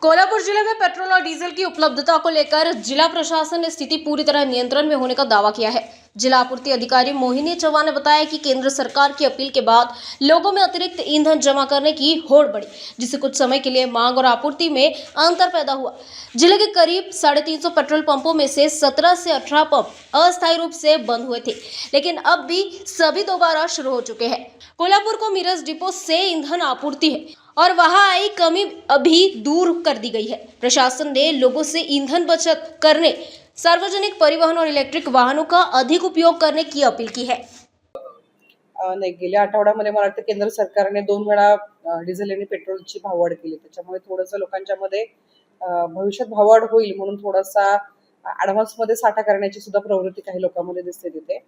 कोल्हापुर जिले में पेट्रोल और डीजल की उपलब्धता को लेकर जिला प्रशासन ने स्थिति पूरी तरह नियंत्रण में होने का दावा किया है। जिला आपूर्ति अधिकारी मोहिनी चौहान ने बताया कि केंद्र सरकार की अपील के बाद लोगों में अतिरिक्त ईंधन जमा करने की होड़ बढ़ी, जिससे कुछ समय के लिए मांग और आपूर्ति में अंतर पैदा हुआ। जिले के करीब 350 पेट्रोल पंपों में से 17 से 18 पंप अस्थायी रूप से बंद हुए थे, लेकिन अब भी सभी दोबारा शुरू हो चुके हैं। कोल्हापुर को मिरज डिपो से ईंधन आपूर्ति है और वहां आई कमी अभी दूर कर दी गई है। प्रशासन ने लोगों से ईंधन बचत करने, सार्वजनिक परिवहन और इलेक्ट्रिक वाहनों का अधिक उपयोग करने की अपील की है। नाही, गेल्या आठवड्यामध्ये मला वाटतं केंद्र सरकारने 2 वेळा डिझेल आणि पेट्रोलची भाववाढ केली. त्याच्यामुळे थोडंसं लोकांच्या मध्ये भविष्यात भाववाढ होईल म्हणून थोडासा ॲडव्हान्समध्ये साठा करण्याची सुद्धा प्रवृत्ती काही लोकांमध्ये दिसते तिथे.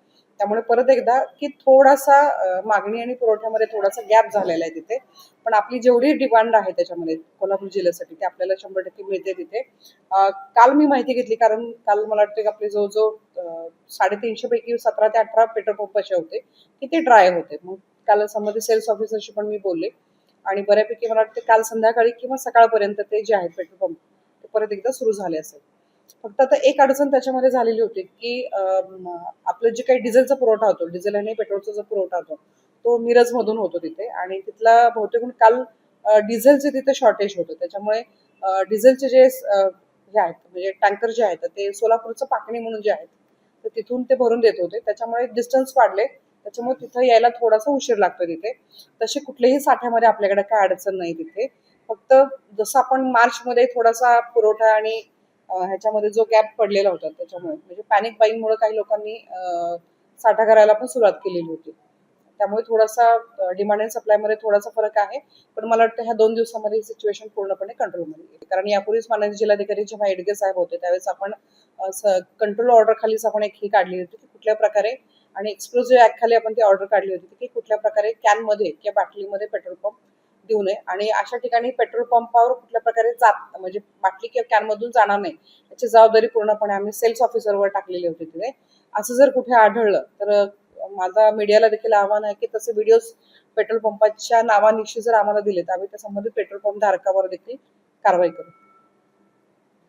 त्यामुळे परत एकदा की थोडासा मागणी आणि पुरवठ्यामध्ये थोडासा गॅप झालेला आहे तिथे. पण आपली जेवढी डिमांड आहे त्याच्यामध्ये कोल्हापूर जिल्ह्यासाठी ते आपल्याला 100% मिळते तिथे. काल मी माहिती घेतली कारण काल मला वाटतं की आपले जवळजवळ 350 पैकी 17 ते 18 पेट्रोल पंप असे होते की ते ड्राय होते. मग काल संबंधित सेल्स ऑफिसरशी पण मी बोलले आणि बऱ्यापैकी मला वाटतं काल संध्याकाळी किंवा सकाळपर्यंत ते जे आहेत पेट्रोल पंप ते परत एकदा सुरू झाले असेल. फक्त आता एक अडचण त्याच्यामध्ये झालेली होती की आपलं जे काही डिझेलचा पुरवठा होतो, डिझेल आणि पेट्रोलचा जो पुरवठा होतो तो मिरजमधून होतो तिथे आणि तिथला बहुतेक काल डिझेलचे तिथे शॉर्टेज होतं. त्याच्यामुळे डिझेलचे जे हे आहेत म्हणजे टँकर जे आहेत ते सोलापूरचं पाकणी म्हणून जे आहेत तर तिथून ते भरून देत होते. त्याच्यामुळे डिस्टन्स वाढले, त्याच्यामुळे तिथं यायला थोडासा उशीर लागतो तिथे. तसे कुठलेही साठ्यामध्ये आपल्याकडे काय अडचण नाही तिथे. फक्त जसं आपण मार्चमध्ये थोडासा पुरवठा आणि ह्याच्यामध्ये जो गॅप पडलेला होता त्याच्यामुळे म्हणजे पॅनिक बाईंगमुळे काही लोकांनी साठा करायला पण सुरुवात केलेली होती. त्यामुळे थोडासा डिमांड अँड सप्लायमध्ये थोडासा फरक आहे. पण मला वाटतं ह्या 2 दिवसामध्ये ही सिच्युएशन पूर्णपणे कंट्रोलमध्ये येईल. कारण यापूर्वीच माननीय जिल्हाधिकारी जेव्हा एडगे साहेब होते त्यावेळेस आपण कंट्रोल ऑर्डर खालीच आपण एक ही काढली होती की कुठल्या प्रकारे आणि एक्सक्लुझिव्ह ऍक्ट खाली आपण ती ऑर्डर काढली होती की कुठल्या प्रकारे कॅनमध्ये किंवा बाटलीमध्ये पेट्रोल पंप देऊ नये आणि अशा ठिकाणी पेट्रोल पंपावर कुठल्या प्रकारे जात म्हणजे बाटली किंवा कॅनमधून जाणार नाही याची जबाबदारी पूर्णपणे आम्ही सेल्स ऑफिसरवर टाकलेली होती तिथे. असं जर कुठे आढळलं तर माझा मीडियाला देखील आव्हान आहे की तसे व्हिडिओज पेट्रोल पंपाच्या नावानिशी जर आम्हाला दिले तर आम्ही त्या संबंधित पेट्रोल पंप धारकावर देखील कारवाई करू.